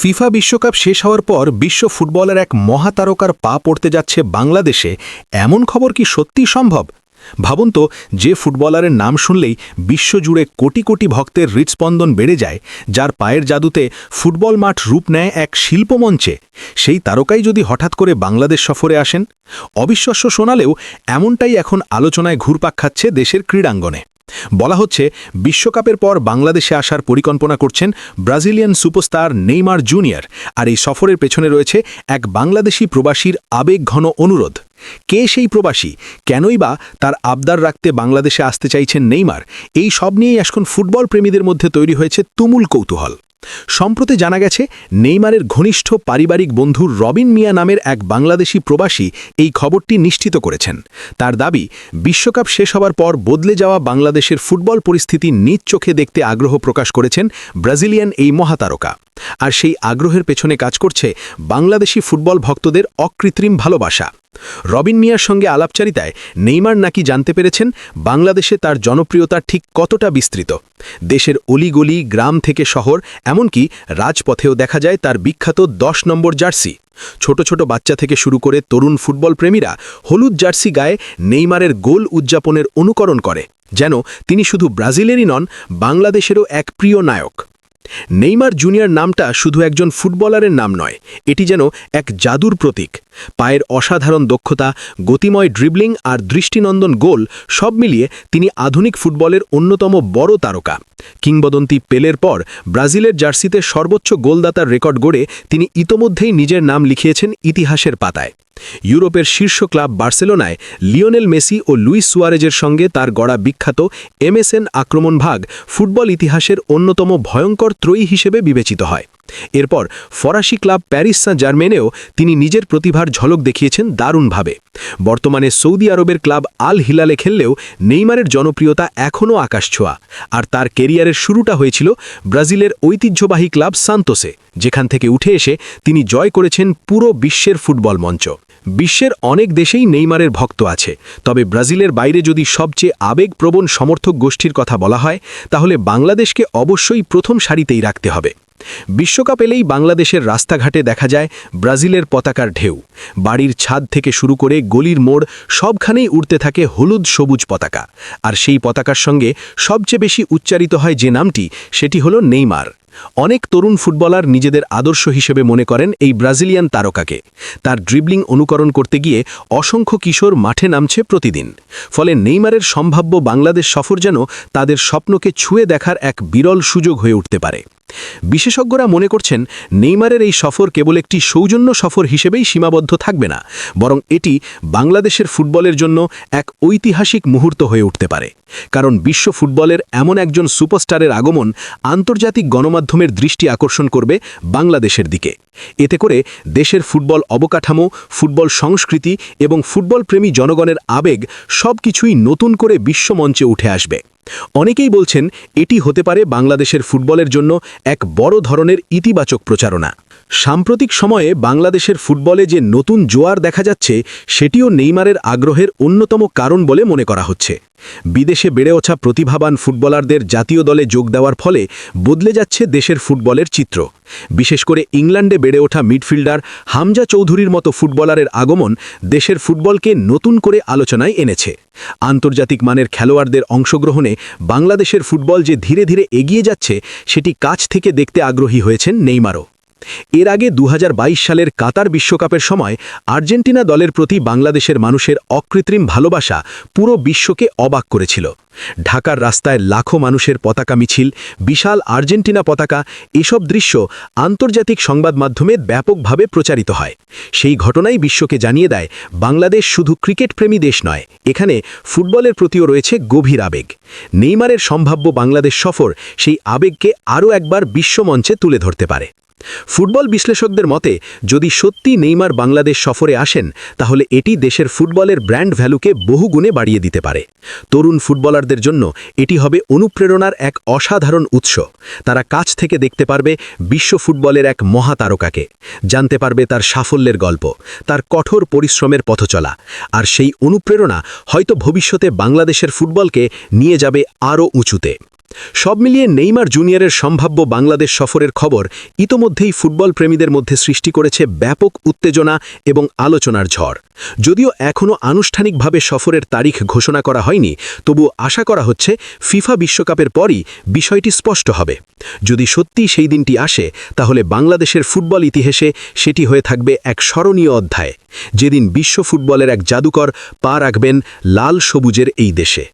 FIFA বিশ্বকাপ শেষ হওয়ার পর বিশ্ব ফুটবলের এক মহাতারকার পা পড়তে যাচ্ছে বাংলাদেশে, এমন খবর কি সত্যিই সম্ভব? ভাবুন তো, যে ফুটবলারের নাম শুনলেই বিশ্বজুড়ে কোটি কোটি ভক্তের হৃৎস্পন্দন বেড়ে যায়, যার পায়ের জাদুতে ফুটবল মাঠ রূপ নেয় এক শিল্পমঞ্চে, সেই তারকাই যদি হঠাৎ করে বাংলাদেশ সফরে আসেন। অবিশ্বাস্য শোনালেও এমনটাই এখন আলোচনায় ঘুরপাক খাচ্ছে দেশের ক্রীড়াঙ্গনে। বলা হচ্ছে, বিশ্বকাপের পর বাংলাদেশে আসার পরিকল্পনা করছেন ব্রাজিলিয়ান সুপারস্টার নেইমার জুনিয়র, আর এই সফরের পেছনে রয়েছে এক বাংলাদেশি প্রবাসীর আবেগঘন অনুরোধ। কে সেই প্রবাসী, কেনই বা তার আবদার রাখতে বাংলাদেশে আসতে চাইছেন নেইমার, এই সব নিয়েই এখন ফুটবল প্রেমীদের মধ্যে তৈরি হয়েছে তুমুল কৌতূহল। সম্প্রতি জানা গেছে, নেইমারের ঘনিষ্ঠ পারিবারিক বন্ধু রবিন মিয়া নামের এক বাংলাদেশি প্রবাসী এই খবরটি নিশ্চিত করেছেন। তার দাবি, বিশ্বকাপ শেষ হবার পর বদলে যাওয়া বাংলাদেশের ফুটবল পরিস্থিতি নিজ চোখে দেখতে আগ্রহ প্রকাশ করেছেন ব্রাজিলিয়ান এই মহাতারকা। আর সেই আগ্রহের পেছনে কাজ করছে বাংলাদেশি ফুটবল ভক্তদের অকৃত্রিম ভালোবাসা। রবিন মিয়ার সঙ্গে আলাপচারিতায় নেইমার নাকি জানতে পেরেছেন বাংলাদেশে তার জনপ্রিয়তা ঠিক কতটা বিস্তৃত। দেশের অলিগলি, গ্রাম থেকে শহর, এমনকি রাজপথেও দেখা যায় তার বিখ্যাত 10 নম্বর জার্সি। ছোট ছোট বাচ্চা থেকে শুরু করে তরুণ ফুটবল প্রেমীরা হলুদ জার্সি গায়ে নেইমারের গোল উদযাপনের অনুকরণ করে, যেন তিনি শুধু ব্রাজিলেরই নন, বাংলাদেশেরও এক প্রিয় নায়ক। নেইমার জুনিয়র নামটা শুধু একজন ফুটবলারের নাম নয়, এটি যেন এক জাদুর প্রতীক। পায়ের অসাধারণ দক্ষতা, গতিময় ড্রিবলিং আর দৃষ্টিনন্দন গোল, সব মিলিয়ে তিনি আধুনিক ফুটবলের অন্যতম বড় তারকা। কিংবদন্তি পেলের পর ব্রাজিলের জার্সিতে সর্বোচ্চ গোলদাতার রেকর্ড গড়ে তিনি ইতোমধ্যেই নিজের নাম লিখিয়েছেন ইতিহাসের পাতায়। ইউরোপের শীর্ষ ক্লাব বার্সেলোনায় লিওনেল মেসি ও লুইস সুয়ারেজের সঙ্গে তার গড়া বিখ্যাত MSN আক্রমণ ভাগ ফুটবল ইতিহাসের অন্যতম ভয়ঙ্কর ত্রয়ী হিসেবে বিবেচিত হয়। এরপর ফরাসি ক্লাব প্যারিস সাঁ জার্মেনেও তিনি নিজের প্রতিভার ঝলক দেখিয়েছেন দারুণভাবে। বর্তমানে সৌদি আরবের ক্লাব আল হিলালে খেললেও নেইমারের জনপ্রিয়তা এখনও আকাশছোঁয়া। আর তার কেরিয়ারের শুরুটা হয়েছিল ব্রাজিলের ঐতিহ্যবাহী ক্লাব সান্তোসে, যেখান থেকে উঠে এসে তিনি জয় করেছেন পুরো বিশ্বের ফুটবল মঞ্চ। বিশ্বের অনেক দেশেই নেইমারের ভক্ত আছে, তবে ব্রাজিলের বাইরে যদি সবচেয়ে আবেগপ্রবণ সমর্থক গোষ্ঠীর কথা বলা হয়, তাহলে বাংলাদেশকে অবশ্যই প্রথম সারিতেই রাখতে হবে। বিশ্বকাপ এলেই বাংলাদেশের রাস্তাঘাটে দেখা যায় ব্রাজিলের পতাকার ঢেউ। বাড়ির ছাদ থেকে শুরু করে গলির মোড়, সবখানেই উড়তে থাকে হলুদ সবুজ পতাকা। আর সেই পতাকার সঙ্গে সবচেয়ে বেশি উচ্চারিত হয় যে নামটি, সেটি হলো নেইমার। অনেক তরুণ ফুটবলার নিজেদের আদর্শ হিসেবে মনে করেন এই ব্রাজিলিয়ান তারকাকে। তার ড্রিবলিং অনুকরণ করতে গিয়ে অসংখ্য কিশোর মাঠে নামছে প্রতিদিন। ফলে নেইমারের সম্ভাব্য বাংলাদেশ সফর যেন তাদের স্বপ্নকে ছুঁয়ে দেখার এক বিরল সুযোগ হয়ে উঠতে পারে। বিশেষজ্ঞরা মনে করছেন, নেইমারের এই সফর কেবল একটি সৌজন্য সফর হিসেবেই সীমাবদ্ধ থাকবে না, বরং এটি বাংলাদেশের ফুটবলের জন্য এক ঐতিহাসিক মুহূর্ত হয়ে উঠতে পারে। কারণ বিশ্ব ফুটবলের এমন একজন সুপারস্টারের আগমন আন্তর্জাতিক গণমাধ্যমের দৃষ্টি আকর্ষণ করবে বাংলাদেশের দিকে। এতে করে দেশের ফুটবল অবকাঠামো, ফুটবল সংস্কৃতি এবং ফুটবলপ্রেমী জনগণের আবেগ সবকিছুই নতুন করে বিশ্বমঞ্চে উঠে আসবে। অনেকেই বলছেন, এটি হতে পারে বাংলাদেশের ফুটবলের জন্য এক বড় ধরনের ইতিবাচক প্রচারণা। সাম্প্রতিক সময়ে বাংলাদেশের ফুটবলে যে নতুন জোয়ার দেখা যাচ্ছে, সেটিও নেইমারের আগ্রহের অন্যতম কারণ বলে মনে করা হচ্ছে। বিদেশে বেড়ে ওঠা প্রতিভাবান ফুটবলারদের জাতীয় দলে যোগ দেওয়ার ফলে বদলে যাচ্ছে দেশের ফুটবলের চিত্র। বিশেষ করে ইংল্যান্ডে বেড়ে ওঠা মিডফিল্ডার হামজা চৌধুরীর মতো ফুটবলারের আগমন দেশের ফুটবলকে নতুন করে আলোচনায় এনেছে। আন্তর্জাতিক মানের খেলোয়াড়দের অংশগ্রহণে বাংলাদেশের ফুটবল যে ধীরে ধীরে এগিয়ে যাচ্ছে, সেটি কাছ থেকে দেখতে আগ্রহী হয়েছেন নেইমারও। এর আগে 2022 সালের কাতার বিশ্বকাপের সময় আর্জেন্টিনা দলের প্রতি বাংলাদেশের মানুষের অকৃত্রিম ভালোবাসা পুরো বিশ্বকে অবাক করেছিল। ঢাকার রাস্তায় লাখো মানুষের পতাকা মিছিল, বিশাল আর্জেন্টিনা পতাকা, এসব দৃশ্য আন্তর্জাতিক সংবাদ মাধ্যমে ব্যাপকভাবে প্রচারিত হয়। সেই ঘটনাই বিশ্বকে জানিয়ে দেয়, বাংলাদেশ শুধু ক্রিকেটপ্রেমী দেশ নয়, এখানে ফুটবলের প্রতিও রয়েছে গভীর আবেগ। নেইমারের সম্ভাব্য বাংলাদেশ সফর সেই আবেগকে আরও একবার বিশ্বমঞ্চে তুলে ধরতে পারে। ফুটবল বিশ্লেষকদের মতে, যদি সত্যি নেইমার বাংলাদেশ সফরে আসেন, তাহলে এটি দেশের ফুটবলের ব্র্যান্ড ভ্যালুকে বহুগুণে বাড়িয়ে দিতে পারে। তরুণ ফুটবলারদের জন্য এটি হবে অনুপ্রেরণার এক অসাধারণ উৎস। তারা কাছ থেকে দেখতে পারবে বিশ্ব ফুটবলের এক মহাতারকাকে, জানতে পারবে তার সাফল্যের গল্প, তার কঠোর পরিশ্রমের পথচলা। আর সেই অনুপ্রেরণা হয়তো ভবিষ্যতে বাংলাদেশের ফুটবলকে নিয়ে যাবে আরও উঁচুতে। সব মিলিয়ে নেইমার জুনিয়রের সম্ভাব্য বাংলাদেশ সফরের খবর ইতোমধ্যেই ফুটবল প্রেমীদের মধ্যে সৃষ্টি করেছে ব্যাপক উত্তেজনা এবং আলোচনার ঝড়। যদিও এখনও আনুষ্ঠানিকভাবে সফরের তারিখ ঘোষণা করা হয়নি, তবু আশা করা হচ্ছে ফিফা বিশ্বকাপের পরই বিষয়টি স্পষ্ট হবে। যদি সত্যিই সেই দিনটি আসে, তাহলে বাংলাদেশের ফুটবল ইতিহাসে সেটি হয়ে থাকবে এক স্মরণীয় অধ্যায়, যেদিন বিশ্ব ফুটবলের এক জাদুকর পা রাখবেন লাল সবুজের এই দেশে।